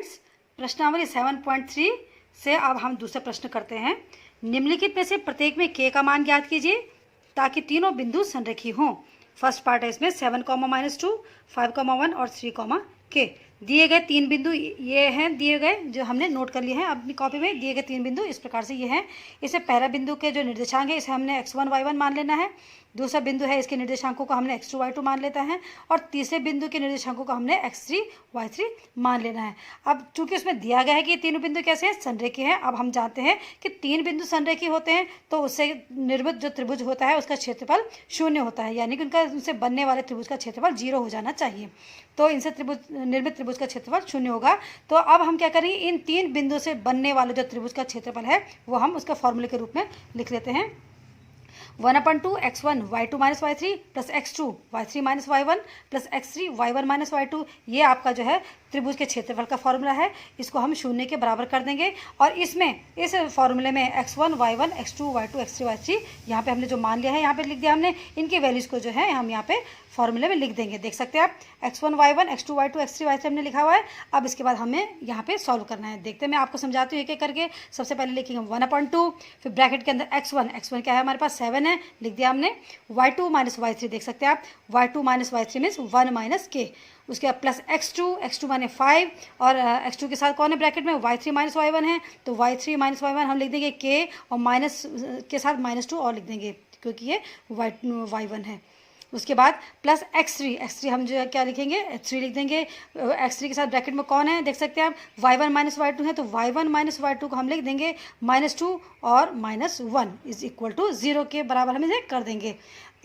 Students, प्रश्नावली 7.3 से अब हम दूसरा प्रश्न करते हैं। निम्नलिखित में से प्रत्येक में k का मान ज्ञात कीजिए ताकि तीनों बिंदु संरेखी हों। फर्स्ट पार्ट है इसमें 7, -2, 5, 1 और 3, k। दिए गए तीन बिंदु ये हैं, दिए गए जो हमने नोट कर लिए हैं अपनी कॉपी में। दिए गए तीन बिंदु इस प्रकार से ये हैं। इसमें पहला बिंदु के जो निर्देशांक है इसे हमने x1 y1 मान लेना है। दूसरा बिंदु है इसके निर्देशांकों को हमने x2 y2 मान लेता है और तीसरे बिंदु के निर्देशांकों को हमने x3 y3 मान लेना है। अब चूंकि उसमें दिया गया है कि ये तीनों बिंदु कैसे हैं, संरेखी हैं। अब हम जानते हैं कि तीन बिंदु संरेखी होते हैं तो उससे निर्मित जो त्रिभुज होता है उसका क्षेत्रफल 0 होता है, यानी कि उनसे बनने वाले त्रिभुज का क्षेत्रफल 0 हो जाना चाहिए। तो इनसे निर्मित त्रिभुज का क्षेत्रफल 0 होगा। तो अब हम क्या करेंगे, इन तीन बिंदु से बनने वाले जो त्रिभुज का क्षेत्रफल है वो हम उसका फॉर्मूले के रूप में लिख लेते हैं। 1/2 x1 y2 - y3 plus x2 y3 - y1 plus x3 y1 - y2, ये आपका जो है त्रिभुज के क्षेत्रफल का फॉर्मूला है। इसको हम 0 के बराबर कर देंगे और इसमें इस फॉर्मूले में x1 y1 x2 y2 x3 y3 यहाँ पे हमने जो मान लिया है यहाँ पे लिख दिया हमने। इनके वैल्यूज़ को जो है हम यहाँ पे फॉर्मूले में लिख देंगे। देख सकते हैं आप, x1 y1 x2 y2 x3 y3 हमने लिखा हुआ है। अब इसके बाद हमें यहाँ पे सॉल्व करना है। देखते हैं, मैं आपको समझाती हूँ एक एक करके। सबसे पहले लिखेंगे 1/2, फिर ब्रैकेट के अंदर x1 क्या है हमारे पास 7 है, लिख दिया हमने। y2 - y3 देख सकते हैं आप, y2 - y3 मीन्स 1 - k। उसके बाद प्लस x2 माने 5 और x2 के साथ कौन है ब्रैकेट में, y3 - y1 है, तो y3 - y1 हम लिख देंगे k और माइनस के साथ -2 और लिख देंगे क्योंकि ये y1 है। उसके बाद प्लस x3 हम जो है क्या लिखेंगे, x3 लिख देंगे। x3 के साथ ब्रैकेट में कौन है देख सकते हैं आप, y1 - y2 है, तो y1 - y2 को हम लिख देंगे -2 और -1 इज इक्वल टू 0 के बराबर हम इसे कर देंगे।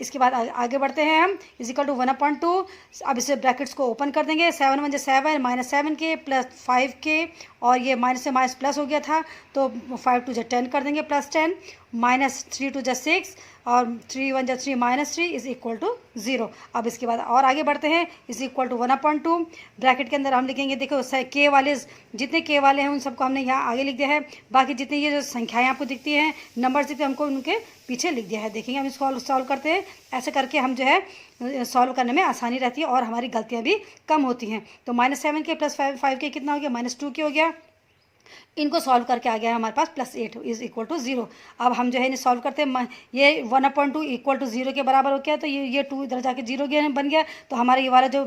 इसके बाद आगे बढ़ते हैं हम, इज इक्वल टू 1/2। अब इसे ब्रैकेट्स को ओपन कर देंगे। 7 1 7 -7k प्लस 5k और ये माइनस से माइनस प्लस हो गया था तो 5 2 10 कर देंगे प्लस 10, -3 2 6 और 3 1 3 -3 इज इक्वल टू 0। अब इसके बाद और आगे बढ़ते हैं, इज इक्वल टू 1/2। ब्रैकेट के अंदर हम लिखेंगे, देखो के वाले जितने के वाले हैं उन सबको हमने यहाँ आगे लिख दिया है। बाकी जितनी ये जो संख्याएँ आपको दिखती हैं, नंबर दिखते हैं, हमको उनके पीछे लिख दिया है। देखेंगे हम इसको सॉल्व करते हैं। ऐसे करके हम जो है सॉल्व करने में आसानी रहती है और हमारी गलतियाँ भी कम होती हैं। तो -7k प्लस 5k कितना हो गया, -2k हो गया। इनको सॉल्व करके आ गया है हमारे पास +8 इज इक्वल टू 0। अब हम जो है इन्हें सॉल्व करते हैं। ये 1/2 इक्वल टू 0 के बराबर हो गया, तो ये 2 इधर जाके 0 बन गया। तो हमारा ये वाला जो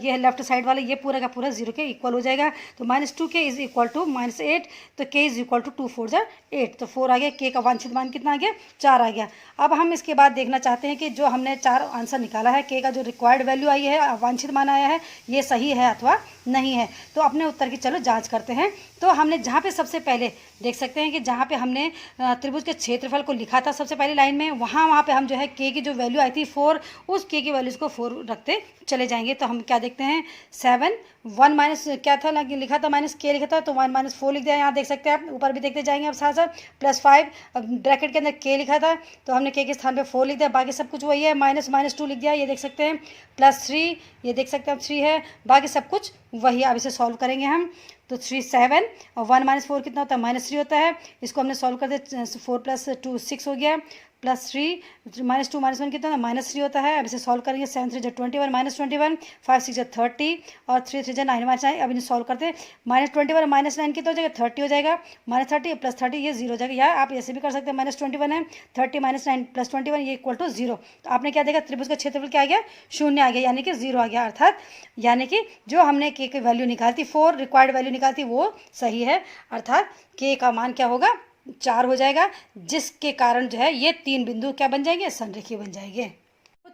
ये लेफ्ट साइड वाला ये पूरा का पूरा 0 के इक्वल हो जाएगा। तो -2k इज इक्वल टू -8, तो k इज इक्वल टू 2 4 8, तो 4 आ गया। k का वांछित मान कितना आ गया, 4 आ गया। अब हम इसके बाद देखना चाहते हैं कि जो हमने 4 आंसर निकाला है, k का जो रिक्वायर्ड वैल्यू आई है, वांछित मान आया है, ये सही है अथवा नहीं है। तो अपने उत्तर की चलो जाँच करते हैं। तो हमने जहाँ पे सबसे पहले देख सकते हैं कि जहाँ पे हमने त्रिभुज के क्षेत्रफल को लिखा था सबसे पहली लाइन में, वहाँ पे हम जो है k की जो वैल्यू आई थी 4, उस k की वैल्यूज़ को 4 रखते चले जाएंगे। तो हम क्या देखते हैं, 7 1 माइनस क्या था लिखा था, -k लिखा था, तो 1 - 4 लिख दिया। यहाँ देख सकते हैं आप, ऊपर भी देखते जाएंगे अब साथ साथ। प्लस 5 ब्रैकेट के अंदर k लिखा था तो हमने k के स्थान पे 4 लिख दिया। बाकी सब कुछ वही है, -2 लिख दिया, ये देख सकते हैं। प्लस 3 ये देख सकते हैं आप 3 है, बाकी सब कुछ वही। अब इसे सॉल्व करेंगे हम, तो 3 7 और 1 - 4 कितना होता है, -3 होता है। इसको हमने सॉल्व कर दिया, 4 + 2 6 हो गया, प्लस 3 -2 -1 कितना होता है, -3 होता है। अब इसे सॉल्व करेंगे, 7 3 21 -21, 5 6 30 और 3 3 9 -9। अब इन्हें सॉल्व करते हैं, -21 -9 कितना हो जाएगा, 30 हो जाएगा। -30 प्लस 30 ये 0 हो जाएगा। या आप ऐसे भी कर सकते हैं, -21 है, 30 -9 प्लस 21 ये इक्वल टू 0। तो आपने क्या देखा, त्रिभुज का क्षेत्रफल क्या आ गया, 0 आ गया, यानी कि 0 आ गया। अर्थात यानी कि जो हमने k की वैल्यू निकालती 4 रिक्वायर्ड वैल्यू निकालती वो सही है। अर्थात k का मान क्या होगा, 4 हो जाएगा, जिसके कारण जो है ये तीन बिंदु क्या बन जाएंगे, संरेखीय बन जाएंगे।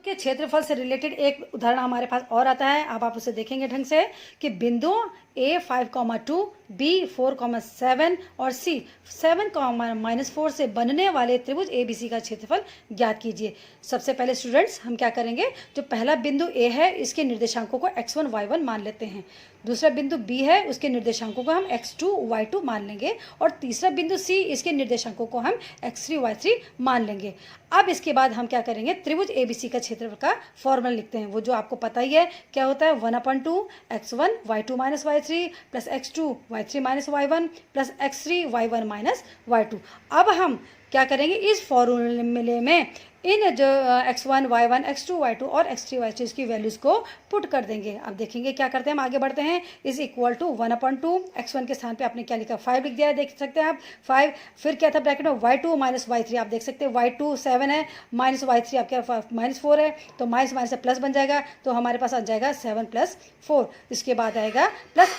के क्षेत्रफल से रिलेटेड एक उदाहरण हमारे पास और आता है। अब आप उसे देखेंगे ढंग से कि बिंदु A 5,2, B 4,7 और C 7,-4 से बनने वाले त्रिभुज ABC का क्षेत्रफल ज्ञात कीजिए। सबसे पहले स्टूडेंट्स हम क्या करेंगे, जो पहला बिंदु A है इसके निर्देशांकों को x1 y1 मान लेते हैं। दूसरा बिंदु B है उसके निर्देशांकों को हम x2 y2 मान लेंगे और तीसरा बिंदु C इसके निर्देशांकों को हम x3 y3 मान लेंगे। अब इसके बाद हम क्या करेंगे, त्रिभुज ABC का क्षेत्रफल का फॉर्मूला लिखते हैं। वो जो आपको पता ही है क्या होता है, 1/2 x1 y2 - y3 plus x2 y3 - y1 plus x3 y1 - y2। अब हम क्या करेंगे, इस फॉर्मूले में इन जो x1 y1 x2 y2 और x3 y3 की वैल्यूज़ को पुट कर देंगे। अब देखेंगे क्या करते हैं, हम आगे बढ़ते हैं। इज इक्वल टू 1/2 x1 के स्थान पे आपने क्या लिखा 5 लिख दिया है, देख सकते हैं आप 5। फिर क्या था ब्रैकेट में y2 माइनस y3, आप देख सकते हैं y2 7 है माइनस y3 आपके -4 है, तो माइनस माइनस से प्लस बन जाएगा, तो हमारे पास आ जाएगा 7 + 4। इसके बाद आएगा प्लस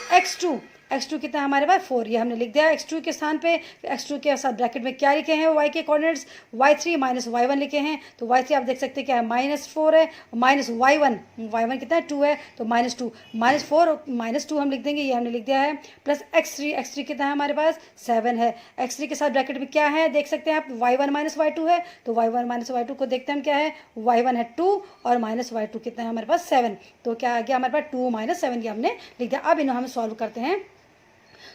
x2 कितना है हमारे पास 4, ये हमने लिख दिया x2 के स्थान पे। x2 के साथ ब्रैकेट में क्या लिखे हैं y के कोऑर्डिनेट्स y3 माइनस y1 लिखे हैं, तो y3 आप देख सकते हैं क्या है -4 है, माइनस y1 कितना है 2 है, तो -2 -4 -2 हम लिख देंगे, ये हमने लिख दिया है। प्लस x3 कितना है हमारे पास 7 है। x3 के साथ ब्रैकेट में क्या है देख सकते हैं आप y1 माइनस y2 है, तो y1 माइनस y2 को देखते हैं हम क्या है, y1 है 2 और माइनस y2 कितना है हमारे पास 7, तो क्या आ गया हमारे पास 2 - 7, ये हमने लिख दिया। अब इन्हें हम सॉल्व करते हैं।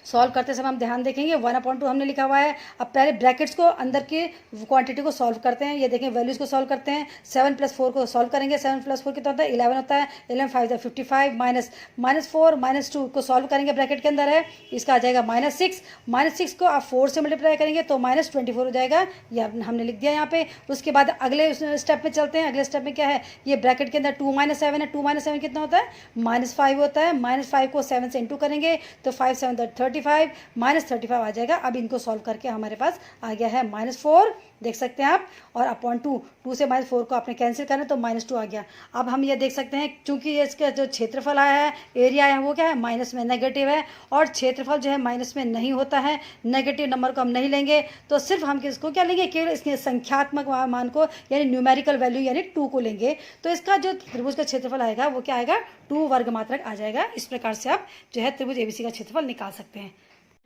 सॉल्व करते समय हम ध्यान देखेंगे 1/2 हमने लिखा हुआ है। अब पहले ब्रैकेट्स को अंदर की क्वांटिटी को सॉल्व करते हैं, ये देखें वैल्यूज़ को सॉल्व करते हैं। 7 + 4 को सॉल्व करेंगे, 7 + 4 कितना होता है 11 होता है, 11 5 55 -4 -2 को सॉल्व करेंगे, ब्रैकेट के अंदर है, इसका आ जाएगा -6 को आप 4 से मल्टीप्लाई करेंगे तो -24 हो जाएगा, ये हमने लिख दिया यहाँ पे। उसके बाद अगले स्टेप में चलते हैं। अगले स्टेप में क्या है, ये ब्रैकेट के अंदर 2 - 7 है, 2 - 7 कितना होता है -5 होता है, -5 को 7 से इंटू करेंगे तो 5 7 35 -35 आ जाएगा। अब इनको सॉल्व करके हमारे पास आ गया है -4, देख सकते हैं आप, और अपॉन 2 से -4 को आपने कैंसिल करना तो -2 आ गया। अब हम ये देख सकते हैं क्योंकि इसका जो क्षेत्रफल आया है, एरिया है, वो क्या है माइनस में नेगेटिव है, और क्षेत्रफल जो है माइनस में नहीं होता है, नेगेटिव नंबर को हम नहीं लेंगे, तो सिर्फ हम किसको क्या लेंगे, केवल इसके संख्यात्मक मान को यानी न्यूमेरिकल वैल्यू यानी 2 को लेंगे, तो इसका जो त्रिभुज का क्षेत्रफल आएगा वो क्या आएगा 2 वर्ग मात्रक आ जाएगा। इस प्रकार से आप जो है त्रिभुज एबीसी का क्षेत्रफल निकाल सकते हैं।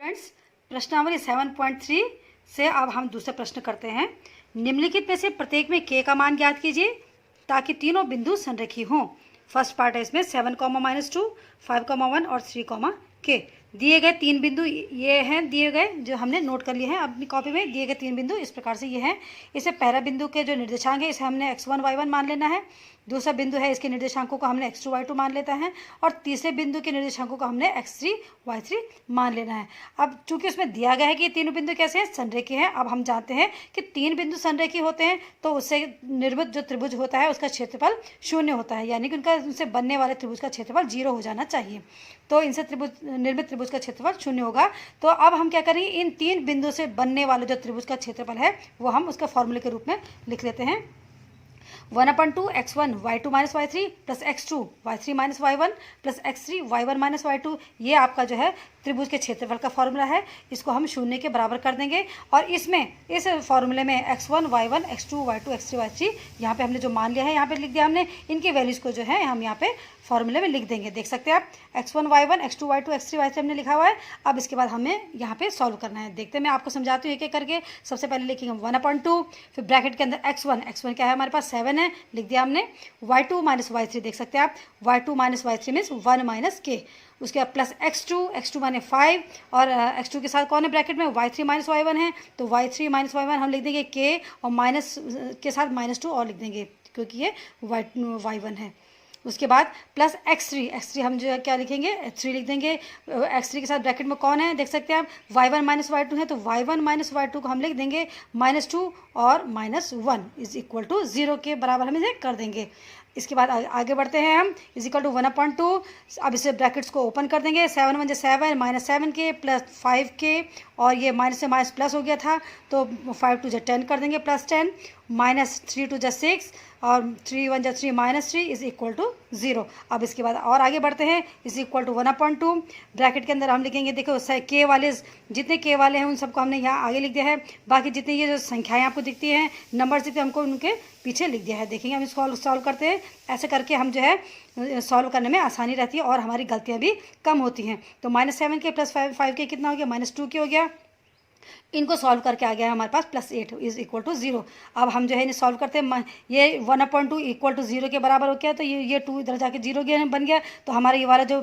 फ्रेंड्स, प्रश्नावली 7.3 से अब हम दूसरा प्रश्न करते हैं। निम्नलिखित में से प्रत्येक में k का मान ज्ञात कीजिए ताकि तीनों बिंदु संरेखी हों। फर्स्ट पार्ट है इसमें 7, -2, 5, 1 और 3, k। दिए गए 3 बिंदु ये हैं, दिए गए जो हमने नोट कर लिए हैं अपनी कॉपी में, दिए गए 3 बिंदु इस प्रकार से ये हैं। इसे पहला बिंदु के जो निर्देशांक है इसे हमने x1 y1 मान लेना है, दूसरा बिंदु है इसके निर्देशांकों को हमने x2 y2 मान लेता है, और तीसरे बिंदु के निर्देशांकों को हमने x3 y3 मान लेना है। अब चूंकि उसमें दिया गया है कि ये तीनों बिंदु कैसे हैं, संरेखी हैं, अब हम जानते हैं कि 3 बिंदु संरेखी होते हैं तो उससे निर्मित जो त्रिभुज होता है उसका क्षेत्रफल 0 होता है, यानी कि उनसे बनने वाले त्रिभुज का क्षेत्रफल 0 हो जाना चाहिए, तो इनसे निर्मित त्रिभुज का क्षेत्रफल 0 होगा। तो अब हम क्या करेंगे, इन 3 बिंदु से बनने वाले जो त्रिभुज का क्षेत्रफल है वो हम उसका फॉर्मूले के रूप में लिख लेते हैं। 1/2 x1 y2 - y3 plus x2 y3 - y1 plus x3 y1 - y2, ये आपका जो है त्रिभुज के क्षेत्रफल का फॉर्मूला है। इसको हम 0 के बराबर कर देंगे, और इसमें इस फॉर्मूले में x1 y1 x2 y2 x3 y3 यहाँ पे हमने जो मान लिया है यहाँ पे लिख दिया हमने, इनके वैल्यूज़ को जो है हम यहाँ पे फॉर्मूले में लिख देंगे। देख सकते हैं आप x1 y1 x2 y2 x3 y3 हमने लिखा हुआ है। अब इसके बाद हमें यहाँ पे सॉल्व करना है, देखते हैं मैं आपको समझाती हूँ एक एक करके। सबसे पहले लिखेंगे 1/2, फिर ब्रैकेट के अंदर x1 क्या है हमारे पास 7 है, लिख दिया हमने। y2 - y3 देख सकते हैं आप, y2 - y3 मीन्स 1 - k। उसके बाद प्लस x2 माने 5, और x2 के साथ कौन है ब्रैकेट में y3 - y1 है, तो y3 - y1 हम लिख देंगे k, और माइनस के साथ -2 और लिख देंगे क्योंकि ये y1 है। उसके बाद प्लस x3 हम जो है क्या लिखेंगे 3 लिख देंगे। x3 के साथ ब्रैकेट में कौन है देख सकते हैं आप y1 - y2 है, तो y1 - y2 को हम लिख देंगे -2 और -1 इज इक्वल टू 0 के बराबर हम इसे कर देंगे। इसके बाद आगे बढ़ते हैं हम, इज इक्वल टू 1/2। अब इसे ब्रैकेट्स को ओपन कर देंगे, 7 × 7 -7k प्लस 5k, और ये माइनस से माइनस प्लस हो गया था तो 5 × 10 कर देंगे प्लस 10, -3 × 6 और 3 × 3 -3 इज इक्वल टू 0। अब इसके बाद और आगे बढ़ते हैं, इज इक्वल टू 1/2। ब्रैकेट के अंदर हम लिखेंगे, देखो के वाले जितने के वाले हैं उन सबको हमने यहाँ आगे लिख दिया है, बाकी जितनी ये जो संख्याएँ आपको दिखती हैं नंबर जितने हमको उनके पीछे लिख दिया है। देखेंगे हम इसको सॉल्व करते हैं, ऐसे करके हम जो है सॉल्व करने में आसानी रहती है और हमारी गलतियाँ भी कम होती हैं। तो -7k प्लस 5k कितना हो गया -2k हो गया। इनको सॉल्व करके आ गया है हमारे पास +8 इज इक्वल टू 0। अब हम जो है इन्हें सॉल्व करते हैं, ये 1/2 इक्वल टू 0 के बराबर हो गया, तो ये 2 इधर जाके 0 बन गया, तो हमारा ये वाला जो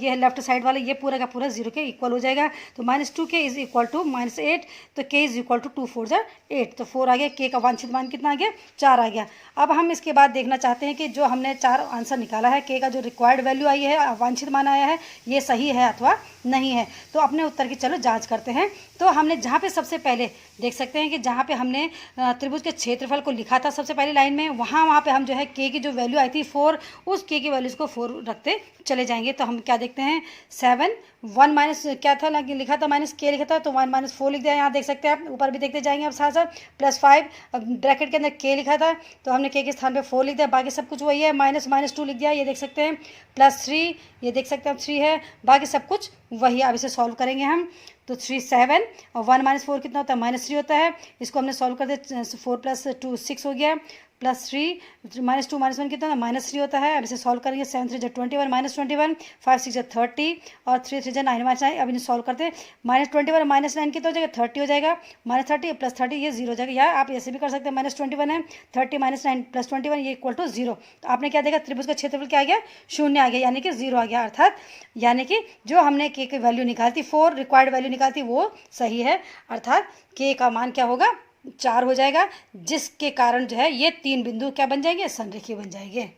ये लेफ्ट साइड वाला ये पूरा का पूरा 0 के इक्वल हो जाएगा। तो -2k इज इक्वल टू -8, तो k इज इक्वल टू 2 4 = 8, तो 4 आ गया। k का वांछित मान कितना आ गया 4 आ गया। अब हम इसके बाद देखना चाहते हैं कि जो हमने 4 आंसर निकाला है, k का जो रिक्वायर्ड वैल्यू आई है वांछित मान आया है ये सही है अथवा नहीं है, तो अपने उत्तर की चलो जाँच करते हैं। तो हमने जहाँ पे सबसे पहले देख सकते हैं कि जहाँ पे हमने त्रिभुज के क्षेत्रफल को लिखा था सबसे पहली लाइन में, वहाँ पे हम जो है के की जो वैल्यू आई थी 4, उस के की वैल्यूज़ को 4 रखते चले जाएंगे। तो हम क्या देखते हैं 7 1 माइनस क्या था लिखा था माइनस के लिखा था, तो 1 माइनस 4 लिख दिया। यहाँ देख सकते हैं आप, ऊपर भी देखते जाएंगे आप साथ साथ, प्लस 5 ब्रैकेट के अंदर के लिखा था तो हमने के स्थान पे 4 लिख दिया, बाकी सब कुछ वही है। माइनस माइनस 2 लिख दिया, ये देख सकते हैं, प्लस 3 ये देख सकते हैं आप 3 है, बाकी सब कुछ वही। अब इसे सॉल्व करेंगे हम, तो 3 7 और 1 माइनस 4 कितना होता है -3 होता है। इसको हमने सॉल्व कर दिया, 4 प्लस 2 6 हो गया, प्लस 3 माइनस 2 माइनस 1 कितना होता है -3 होता है। अब इसे सॉल्व करेंगे, 7 3 21 माइनस 21, 5 6 30 और 3 3 9 माइनस 9। अब इन्हें सॉल्व करते हैं, -21 माइनस 9 कितना हो जाएगा 30 हो जाएगा, -30 प्लस 30 ये 0 हो जाएगा। या आप ऐसे भी कर सकते हैं, -21 है 30 माइनस 9 प्लस 21 ये इक्वल टू 0। तो आपने क्या देखा, त्रिभुज का क्षेत्रफल क्या आ गया 0 आ गया, यानी कि 0 आ गया। अर्थात यानी कि जो हमने के की वैल्यू निकाली थी 4 रिक्वायर्ड वैल्यू निकाली थी वो सही है, अर्थात के का मान क्या होगा 4 हो जाएगा, जिसके कारण जो है ये 3 बिंदु क्या बन जाएंगे, संरेखीय बन जाएंगे।